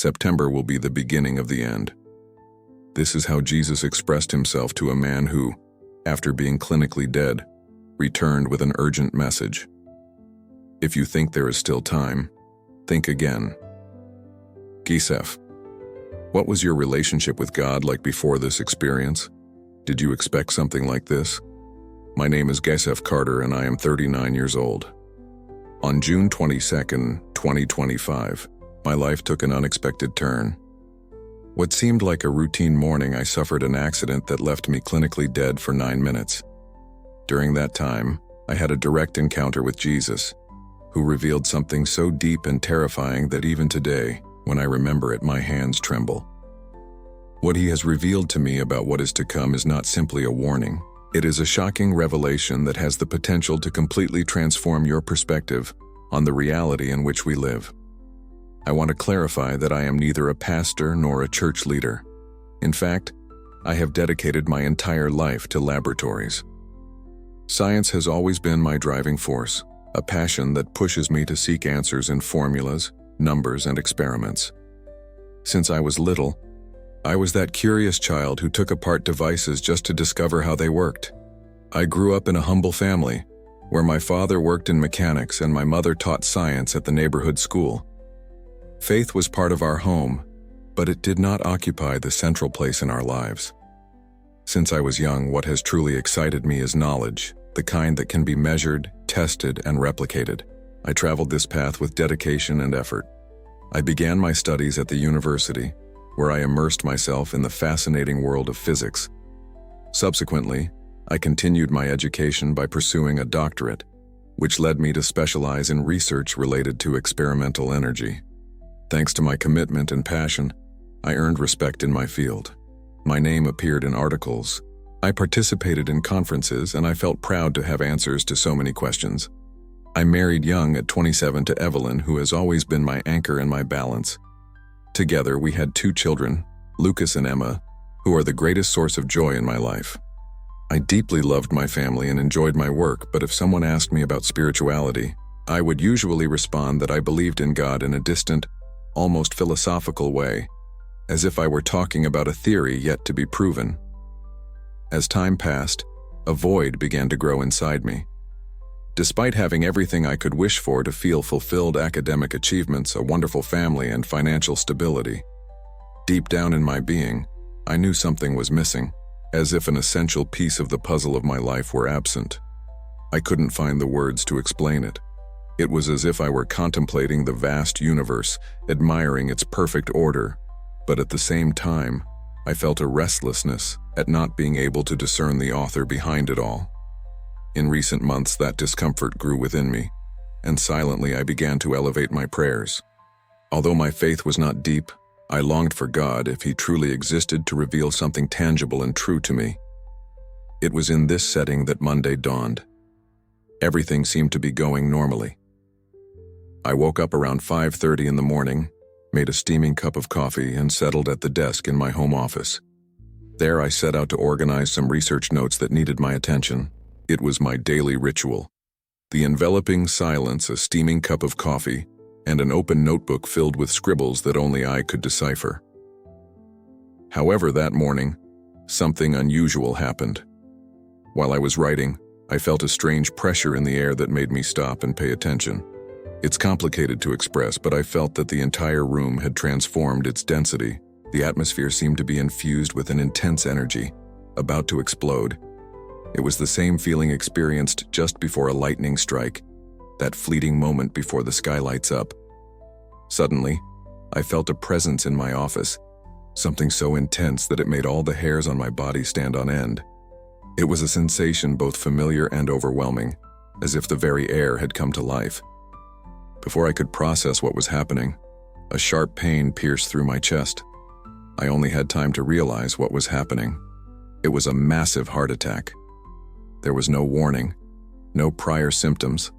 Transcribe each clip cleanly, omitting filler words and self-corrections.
September will be the beginning of the end. This is how Jesus expressed himself to a man who, after being clinically dead, returned with an urgent message. If you think there is still time, think again. Gisef, what was your relationship with God like before this experience? Did you expect something like this? My name is Gisef Carter and I am 39 years old. On June 22, 2025, my life took an unexpected turn. What seemed like a routine morning, I suffered an accident that left me clinically dead for 9 minutes. During that time, I had a direct encounter with Jesus, who revealed something so deep and terrifying that even today, when I remember it, my hands tremble. What he has revealed to me about what is to come is not simply a warning. It is a shocking revelation that has the potential to completely transform your perspective on the reality in which we live. I want to clarify that I am neither a pastor nor a church leader. In fact, I have dedicated my entire life to laboratories. Science has always been my driving force, a passion that pushes me to seek answers in formulas, numbers, and experiments. Since I was little, I was that curious child who took apart devices just to discover how they worked. I grew up in a humble family, where my father worked in mechanics and my mother taught science at the neighborhood school. Faith was part of our home, but it did not occupy the central place in our lives. Since I was young, what has truly excited me is knowledge, the kind that can be measured, tested, and replicated. I traveled this path with dedication and effort. I began my studies at the university, where I immersed myself in the fascinating world of physics. Subsequently, I continued my education by pursuing a doctorate, which led me to specialize in research related to experimental energy. Thanks to my commitment and passion, I earned respect in my field. My name appeared in articles. I participated in conferences, and I felt proud to have answers to so many questions. I married young at 27 to Evelyn, who has always been my anchor and my balance. Together, we had 2 children, Lucas and Emma, who are the greatest source of joy in my life. I deeply loved my family and enjoyed my work, but if someone asked me about spirituality, I would usually respond that I believed in God in a distant, almost philosophical way, as if I were talking about a theory yet to be proven. As time passed, a void began to grow inside me. Despite having everything I could wish for to feel fulfilled: academic achievements, a wonderful family, and financial stability, deep down in my being, I knew something was missing, as if an essential piece of the puzzle of my life were absent. I couldn't find the words to explain it. It was as if I were contemplating the vast universe, admiring its perfect order, but at the same time, I felt a restlessness at not being able to discern the author behind it all. In recent months, that discomfort grew within me, and silently I began to elevate my prayers. Although my faith was not deep, I longed for God, if He truly existed, to reveal something tangible and true to me. It was in this setting that Monday dawned. Everything seemed to be going normally. I woke up around 5:30 in the morning, made a steaming cup of coffee, and settled at the desk in my home office. There I set out to organize some research notes that needed my attention. It was my daily ritual. The enveloping silence, a steaming cup of coffee, and an open notebook filled with scribbles that only I could decipher. However, that morning, something unusual happened. While I was writing, I felt a strange pressure in the air that made me stop and pay attention. It's complicated to express, but I felt that the entire room had transformed its density. The atmosphere seemed to be infused with an intense energy, about to explode. It was the same feeling experienced just before a lightning strike, that fleeting moment before the sky lights up. Suddenly, I felt a presence in my office, something so intense that it made all the hairs on my body stand on end. It was a sensation both familiar and overwhelming, as if the very air had come to life. Before I could process what was happening, a sharp pain pierced through my chest. I only had time to realize what was happening. It was a massive heart attack. There was no warning, no prior symptoms.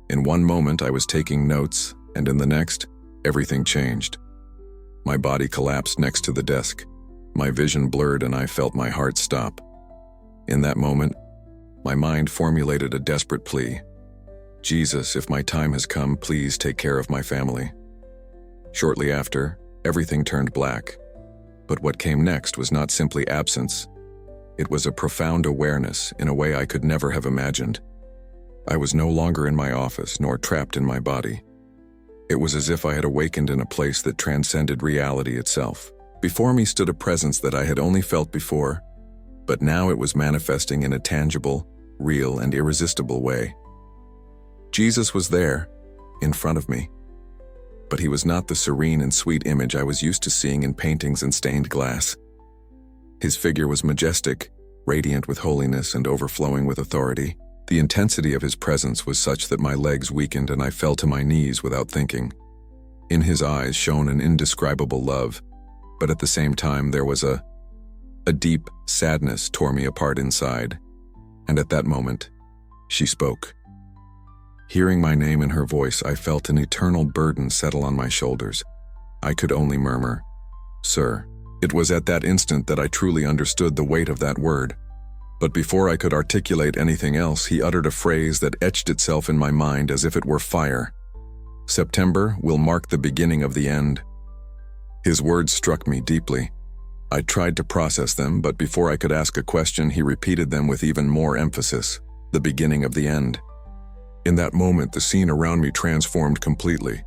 In one moment I was taking notes, and in the next, everything changed. My body collapsed next to the desk. My vision blurred and I felt my heart stop. In that moment, my mind formulated a desperate plea. Jesus, if my time has come, please take care of my family. Shortly after, Everything turned black. But what came next was not simply absence. It was a profound awareness in a way I could never have imagined. I was no longer in my office nor trapped in my body. It was as if I had awakened in a place that transcended reality itself. Before me stood a presence that I had only felt before, but now it was manifesting in a tangible, real, and irresistible way. Jesus was there, in front of me. But he was not the serene and sweet image I was used to seeing in paintings and stained glass. His figure was majestic, radiant with holiness and overflowing with authority. The intensity of his presence was such that my legs weakened and I fell to my knees without thinking. In his eyes shone an indescribable love, but at the same time there was a deep sadness tore me apart inside. And at that moment, she spoke. Hearing my name in her voice, I felt an eternal burden settle on my shoulders. I could only murmur, "Sir." It was at that instant that I truly understood the weight of that word. But before I could articulate anything else, he uttered a phrase that etched itself in my mind as if it were fire. "September will mark the beginning of the end." His words struck me deeply. I tried to process them, but before I could ask a question, he repeated them with even more emphasis. The beginning of the end. In that moment, the scene around me transformed completely.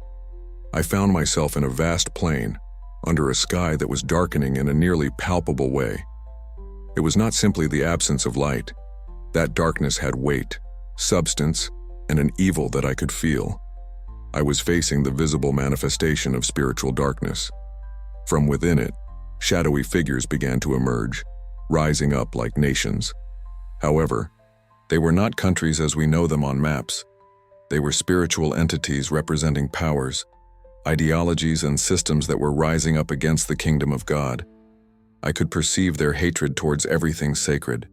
I found myself in a vast plain, under a sky that was darkening in a nearly palpable way. It was not simply the absence of light. That darkness had weight, substance, and an evil that I could feel. I was facing the visible manifestation of spiritual darkness. From within it, shadowy figures began to emerge, rising up like nations. However, they were not countries as we know them on maps. They were spiritual entities representing powers, ideologies, and systems that were rising up against the kingdom of God. I could perceive their hatred towards everything sacred,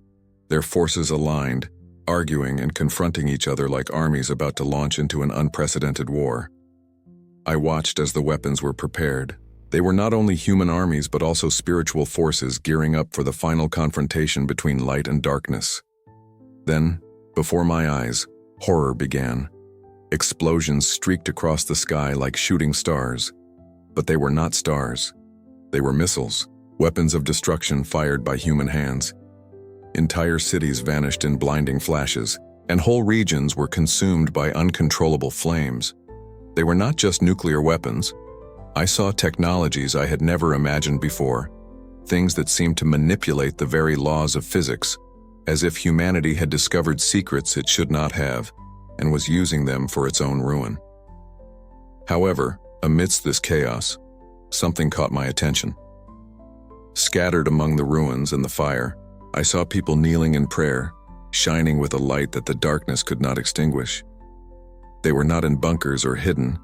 their forces aligned, arguing and confronting each other like armies about to launch into an unprecedented war. I watched as the weapons were prepared. They were not only human armies but also spiritual forces gearing up for the final confrontation between light and darkness. Then, before my eyes, horror began. Explosions streaked across the sky like shooting stars. But they were not stars. They were missiles, weapons of destruction fired by human hands. Entire cities vanished in blinding flashes, and whole regions were consumed by uncontrollable flames. They were not just nuclear weapons. I saw technologies I had never imagined before, things that seemed to manipulate the very laws of physics, as if humanity had discovered secrets it should not have, and was using them for its own ruin. However, amidst this chaos, something caught my attention. Scattered among the ruins and the fire, I saw people kneeling in prayer, shining with a light that the darkness could not extinguish. They were not in bunkers or hidden.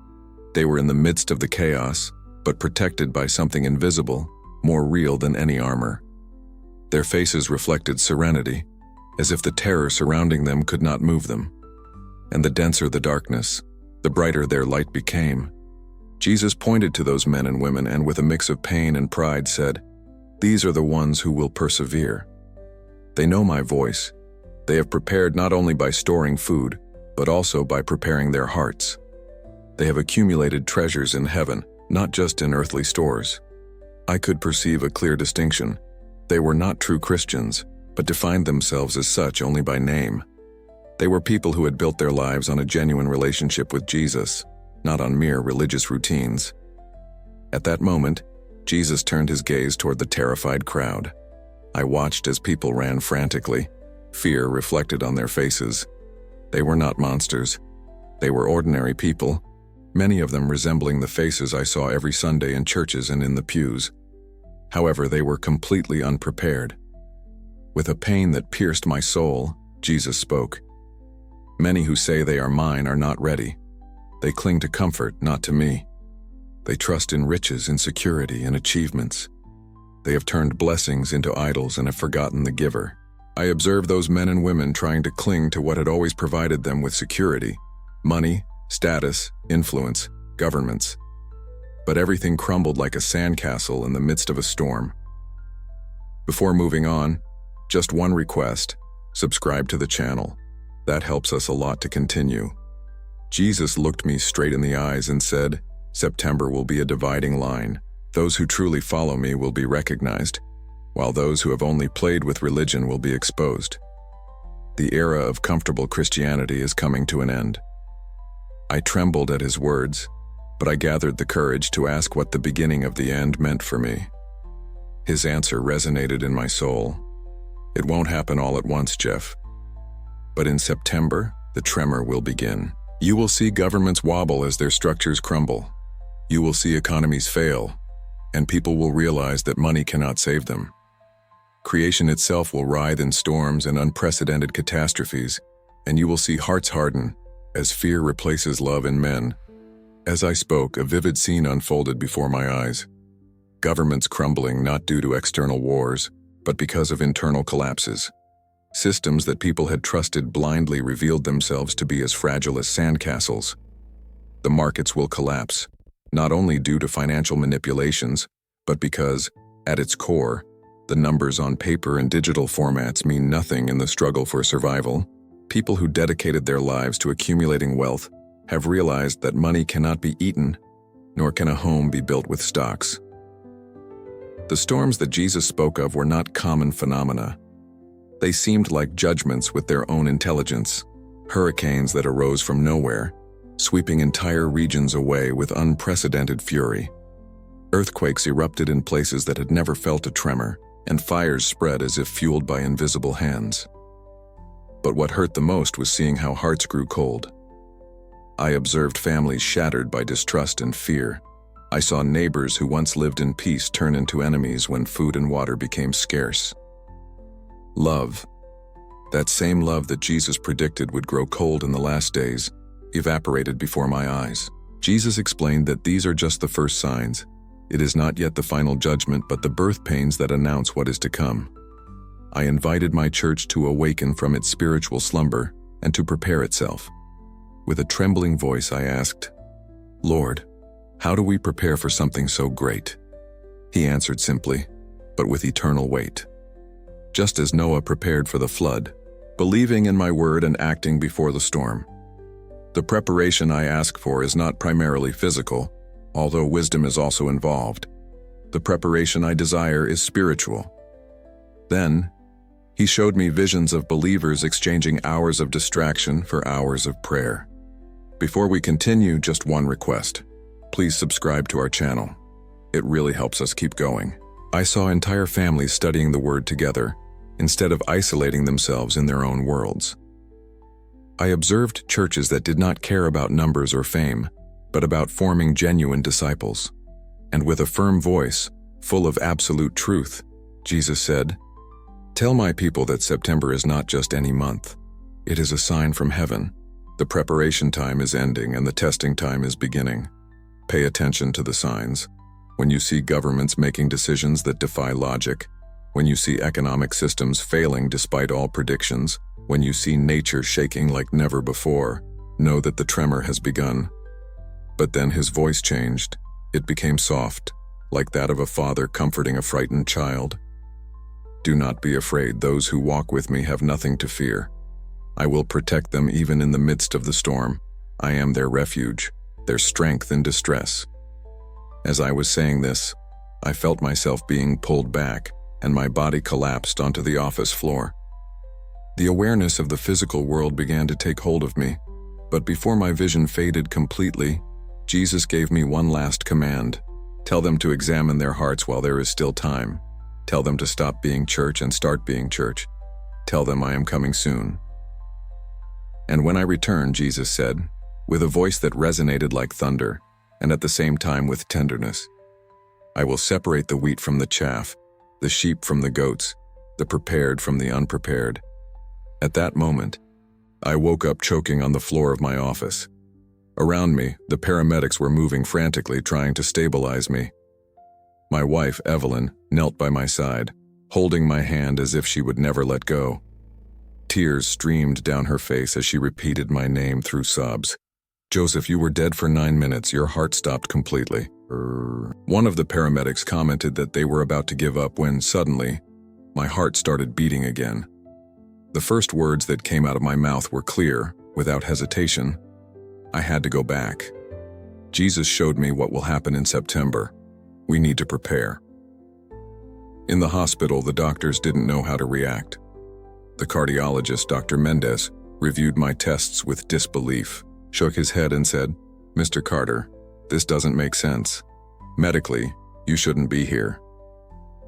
They were in the midst of the chaos, but protected by something invisible, more real than any armor. Their faces reflected serenity, as if the terror surrounding them could not move them. And the denser the darkness, the brighter their light became. Jesus pointed to those men and women and with a mix of pain and pride said, "These are the ones who will persevere. They know my voice. They have prepared not only by storing food, but also by preparing their hearts. They have accumulated treasures in heaven, not just in earthly stores." I could perceive a clear distinction. They were not true Christians, but defined themselves as such only by name. They were people who had built their lives on a genuine relationship with Jesus, not on mere religious routines. At that moment, Jesus turned his gaze toward the terrified crowd. I watched as people ran frantically, fear reflected on their faces. They were not monsters. They were ordinary people, many of them resembling the faces I saw every Sunday in churches and in the pews. However, they were completely unprepared. With a pain that pierced my soul, Jesus spoke. "Many who say they are mine are not ready. They cling to comfort, not to me. They trust in riches, in security, and achievements. They have turned blessings into idols and have forgotten the giver." I observed those men and women trying to cling to what had always provided them with security: money, status, influence, governments. But everything crumbled like a sandcastle in the midst of a storm. Before moving on, just one request: subscribe to the channel. That helps us a lot to continue. Jesus looked me straight in the eyes and said, "September will be a dividing line. Those who truly follow me will be recognized, while those who have only played with religion will be exposed. The era of comfortable Christianity is coming to an end. I trembled at his words, but I gathered the courage to ask what the beginning of the end meant for me. His answer resonated in my soul. It won't happen all at once, Jeff. But in September, the tremor will begin. You will see governments wobble as their structures crumble. You will see economies fail, and people will realize that money cannot save them. Creation itself will writhe in storms and unprecedented catastrophes, and you will see hearts harden as fear replaces love in men. As I spoke, a vivid scene unfolded before my eyes. Governments crumbling not due to external wars, but because of internal collapses. Systems that people had trusted blindly revealed themselves to be as fragile as sandcastles. The markets will collapse, not only due to financial manipulations, but because, at its core, the numbers on paper and digital formats mean nothing in the struggle for survival. People who dedicated their lives to accumulating wealth have realized that money cannot be eaten, nor can a home be built with stocks. The storms that Jesus spoke of were not common phenomena. They seemed like judgments with their own intelligence, hurricanes that arose from nowhere, sweeping entire regions away with unprecedented fury. Earthquakes erupted in places that had never felt a tremor, and fires spread as if fueled by invisible hands. But what hurt the most was seeing how hearts grew cold. I observed families shattered by distrust and fear. I saw neighbors who once lived in peace turn into enemies when food and water became scarce. Love, that same love that Jesus predicted would grow cold in the last days, evaporated before my eyes. Jesus explained that these are just the first signs. It is not yet the final judgment, but the birth pains that announce what is to come. I invited my church to awaken from its spiritual slumber and to prepare itself. With a trembling voice, I asked, "Lord, how do we prepare for something so great?" He answered simply, but with eternal weight. Just as Noah prepared for the flood, believing in my word and acting before the storm. The preparation I ask for is not primarily physical, although wisdom is also involved. The preparation I desire is spiritual. Then, he showed me visions of believers exchanging hours of distraction for hours of prayer. Before we continue, just one request. Please subscribe to our channel. It really helps us keep going. I saw entire families studying the Word together, instead of isolating themselves in their own worlds. I observed churches that did not care about numbers or fame, but about forming genuine disciples. And with a firm voice, full of absolute truth, Jesus said, "Tell my people that September is not just any month. It is a sign from heaven. The preparation time is ending and the testing time is beginning. Pay attention to the signs. When you see governments making decisions that defy logic, when you see economic systems failing despite all predictions, when you see nature shaking like never before, know that the tremor has begun." But then his voice changed. It became soft, like that of a father comforting a frightened child. "Do not be afraid. Those who walk with me have nothing to fear. I will protect them even in the midst of the storm. I am their refuge, their strength in distress." As I was saying this, I felt myself being pulled back, and my body collapsed onto the office floor. The awareness of the physical world began to take hold of me, but before my vision faded completely, Jesus gave me one last command. Tell them to examine their hearts while there is still time. Tell them to stop being church and start being church. Tell them I am coming soon. And when I returned, Jesus said, with a voice that resonated like thunder, and at the same time with tenderness, "I will separate the wheat from the chaff, the sheep from the goats, the prepared from the unprepared." At that moment, I woke up choking on the floor of my office. Around me, the paramedics were moving frantically, trying to stabilize me. My wife, Evelyn, knelt by my side, holding my hand as if she would never let go. Tears streamed down her face as she repeated my name through sobs. "Joseph, you were dead for 9 minutes. Your heart stopped completely." One of the paramedics commented that they were about to give up when, suddenly, my heart started beating again. The first words that came out of my mouth were clear, without hesitation. I had to go back. Jesus showed me what will happen in September. We need to prepare. In the hospital, the doctors didn't know how to react. The cardiologist, Dr. Mendez, reviewed my tests with disbelief, shook his head and said, "Mr. Carter, this doesn't make sense. Medically, you shouldn't be here.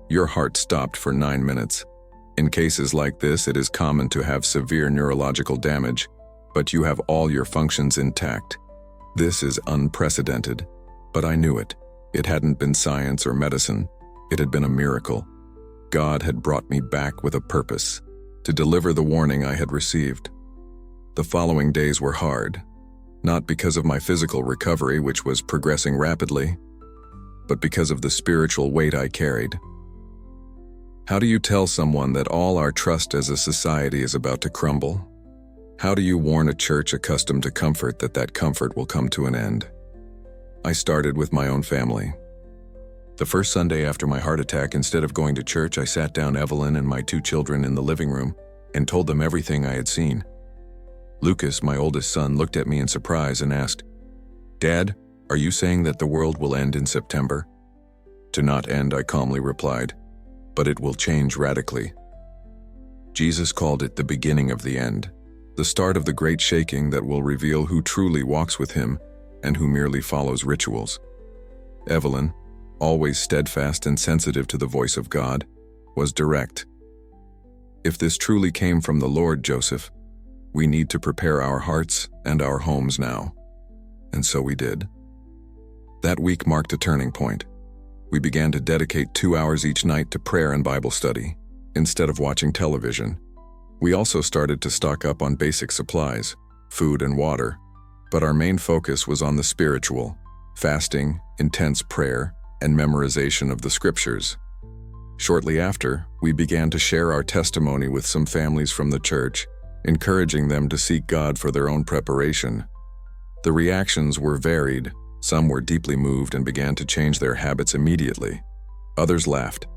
Your heart stopped for 9 minutes. In cases like this, it is common to have severe neurological damage, but you have all your functions intact. This is unprecedented." But I knew it. It hadn't been science or medicine. It had been a miracle. God had brought me back with a purpose, to deliver the warning I had received. The following days were hard, not because of my physical recovery, which was progressing rapidly, but because of the spiritual weight I carried. How do you tell someone that all our trust as a society is about to crumble? How do you warn a church accustomed to comfort that that comfort will come to an end? I started with my own family. The first Sunday after my heart attack, instead of going to church, I sat down Evelyn and my 2 children in the living room and told them everything I had seen. Lucas, my oldest son, looked at me in surprise and asked, "Dad, are you saying that the world will end in September?" "To not end," I calmly replied, "but it will change radically." Jesus called it the beginning of the end, the start of the great shaking that will reveal who truly walks with him and who merely follows rituals. Evelyn, always steadfast and sensitive to the voice of God, was direct. "If this truly came from the Lord, Joseph, we need to prepare our hearts and our homes now." And so we did. That week marked a turning point. We began to dedicate 2 hours each night to prayer and Bible study, instead of watching television. We also started to stock up on basic supplies, food and water, but our main focus was on the spiritual, fasting, intense prayer, and memorization of the scriptures. Shortly after, we began to share our testimony with some families from the church, encouraging them to seek God for their own preparation. The reactions were varied. Some were deeply moved and began to change their habits immediately. Others laughed,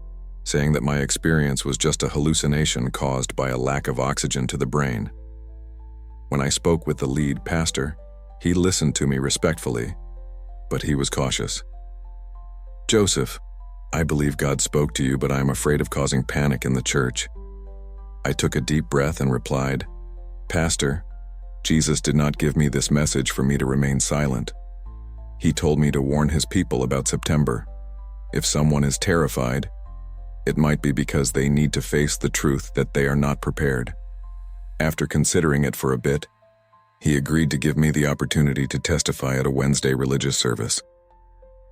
saying that my experience was just a hallucination caused by a lack of oxygen to the brain. When I spoke with the lead pastor, he listened to me respectfully, but he was cautious. "Joseph, I believe God spoke to you, but I am afraid of causing panic in the church." I took a deep breath and replied, "Pastor, Jesus did not give me this message for me to remain silent. He told me to warn his people about September. If someone is terrified, it might be because they need to face the truth that they are not prepared." After considering it for a bit, he agreed to give me the opportunity to testify at a Wednesday religious service.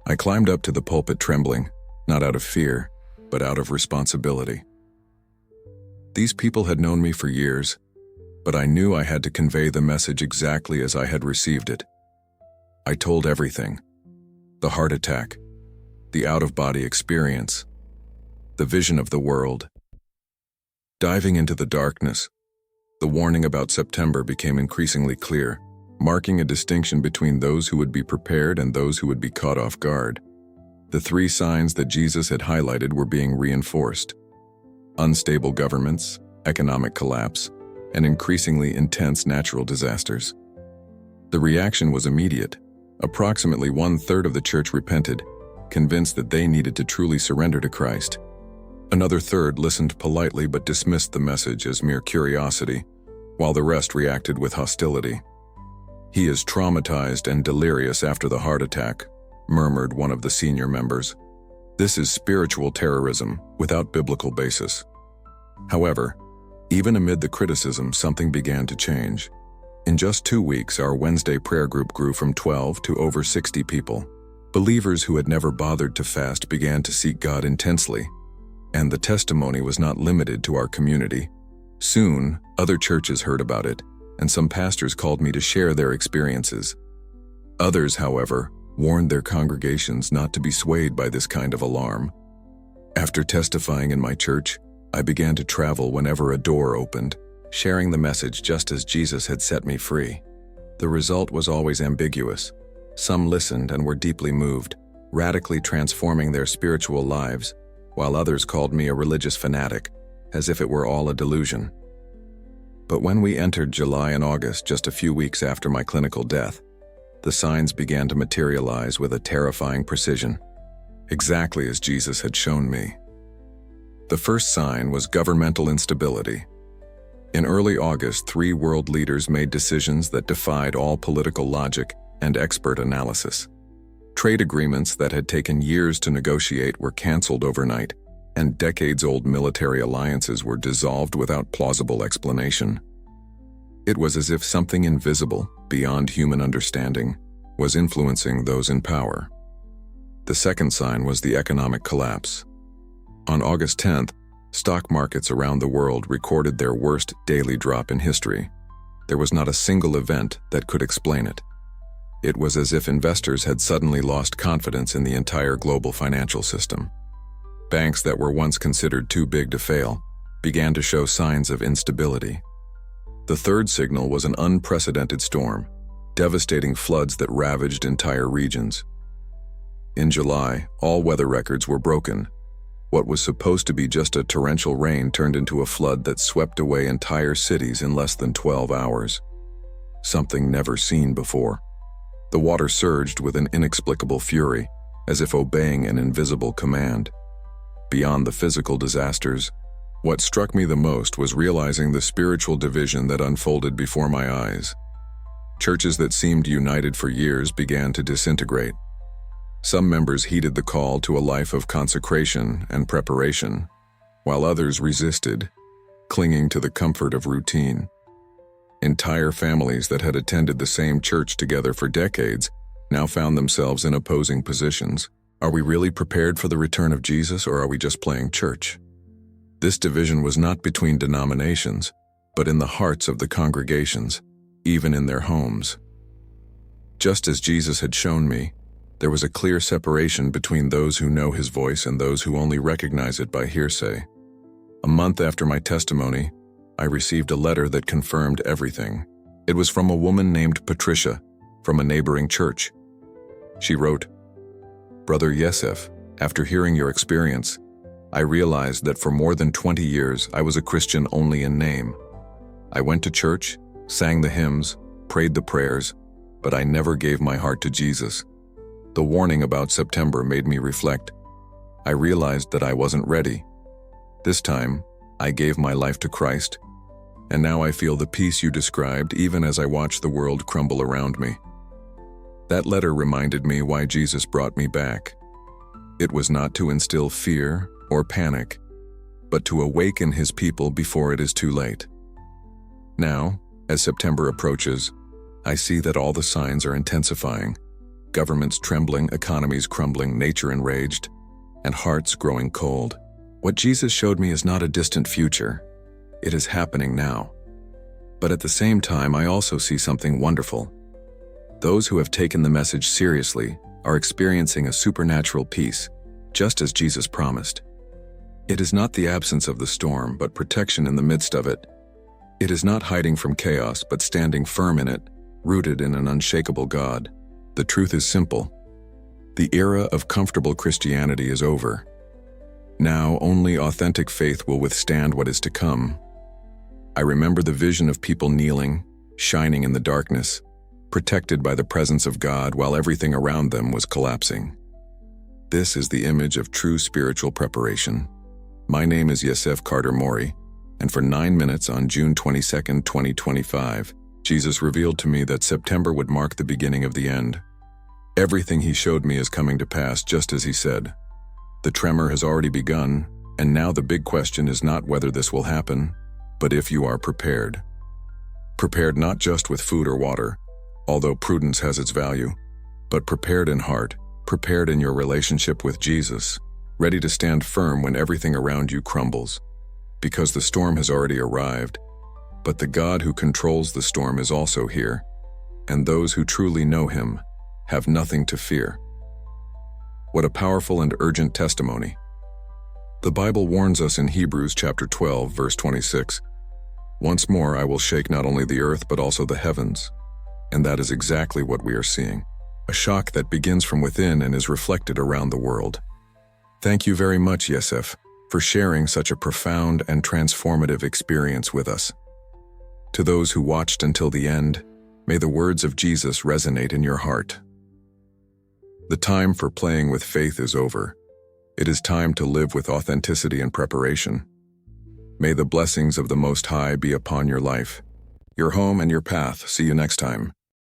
I climbed up to the pulpit trembling, not out of fear, but out of responsibility. These people had known me for years, but I knew I had to convey the message exactly as I had received it. I told everything: the heart attack, the out-of-body experience, the vision of the world. Diving into the darkness, the warning about September became increasingly clear, marking a distinction between those who would be prepared and those who would be caught off guard. The 3 signs that Jesus had highlighted were being reinforced: unstable governments, economic collapse, and increasingly intense natural disasters. The reaction was immediate. Approximately 1/3 of the church repented, convinced that they needed to truly surrender to Christ. Another third listened politely but dismissed the message as mere curiosity, while the rest reacted with hostility. "He is traumatized and delirious after the heart attack," murmured one of the senior members. "This is spiritual terrorism without biblical basis." However, even amid the criticism, something began to change. In just 2 weeks, our Wednesday prayer group grew from 12 to over 60 people. Believers who had never bothered to fast began to seek God intensely, and the testimony was not limited to our community. Soon, other churches heard about it, and some pastors called me to share their experiences. Others, however, warned their congregations not to be swayed by this kind of alarm. After testifying in my church, I began to travel whenever a door opened, sharing the message just as Jesus had set me free. The result was always ambiguous. Some listened and were deeply moved, radically transforming their spiritual lives, while others called me a religious fanatic, as if it were all a delusion. But when we entered July and August, just a few weeks after my clinical death, the signs began to materialize with a terrifying precision. exactly as Jesus had shown me. The first sign was governmental instability. In early August, 3 world leaders made decisions that defied all political logic and expert analysis. Trade agreements that had taken years to negotiate were canceled overnight, and decades-old military alliances were dissolved without plausible explanation. It was as if something invisible, beyond human understanding, was influencing those in power. The second sign was the economic collapse. On August 10th, stock markets around the world recorded their worst daily drop in history. There was not a single event that could explain it. It was as if investors had suddenly lost confidence in the entire global financial system. Banks that were once considered too big to fail began to show signs of instability. The third signal was an unprecedented storm, devastating floods that ravaged entire regions. In July, all weather records were broken. What was supposed to be just a torrential rain turned into a flood that swept away entire cities in less than 12 hours. Something never seen before. The water surged with an inexplicable fury, as if obeying an invisible command. Beyond the physical disasters, what struck me the most was realizing the spiritual division that unfolded before my eyes. Churches that seemed united for years began to disintegrate. Some members heeded the call to a life of consecration and preparation, while others resisted, clinging to the comfort of routine. Entire families that had attended the same church together for decades now found themselves in opposing positions. Are we really prepared for the return of Jesus, or are we just playing church? This division was not between denominations, but in the hearts of the congregations, even in their homes. Just as Jesus had shown me, there was a clear separation between those who know his voice and those who only recognize it by hearsay. A month after my testimony, I received a letter that confirmed everything. It was from a woman named Patricia, from a neighboring church. She wrote, "Brother Yesef, after hearing your experience, I realized that for more than 20 years I was a Christian only in name. I went to church, sang the hymns, prayed the prayers, but I never gave my heart to Jesus. The warning about September made me reflect. I realized that I wasn't ready. This time, I gave my life to Christ, and now I feel the peace you described even as I watch the world crumble around me." That letter reminded me why Jesus brought me back. It was not to instill fear or panic, but to awaken his people before it is too late. Now, as September approaches, I see that all the signs are intensifying. Governments trembling, economies crumbling, nature enraged, and hearts growing cold. What Jesus showed me is not a distant future. It is happening now. But at the same time, I also see something wonderful. Those who have taken the message seriously are experiencing a supernatural peace, just as Jesus promised. It is not the absence of the storm, but protection in the midst of it. It is not hiding from chaos, but standing firm in it, rooted in an unshakable God. The truth is simple. The era of comfortable Christianity is over. Now only authentic faith will withstand what is to come. I remember the vision of people kneeling, shining in the darkness, protected by the presence of God while everything around them was collapsing. This is the image of true spiritual preparation. My name is Yesef Carter Mori, and for 9 minutes on June 22, 2025, Jesus revealed to me that September would mark the beginning of the end. Everything he showed me is coming to pass just as he said. The tremor has already begun, and now the big question is not whether this will happen, but if you are prepared. Prepared not just with food or water, although prudence has its value, but prepared in heart, prepared in your relationship with Jesus, ready to stand firm when everything around you crumbles. Because the storm has already arrived, but the God who controls the storm is also here, and those who truly know him have nothing to fear. What a powerful and urgent testimony. The Bible warns us in Hebrews chapter 12, verse 26, "Once more I will shake not only the earth but also the heavens." And that is exactly what we are seeing. A shock that begins from within and is reflected around the world. Thank you very much, Yesef, for sharing such a profound and transformative experience with us. To those who watched until the end, may the words of Jesus resonate in your heart. The time for playing with faith is over. It is time to live with authenticity and preparation. May the blessings of the Most High be upon your life, your home, and your path. See you next time.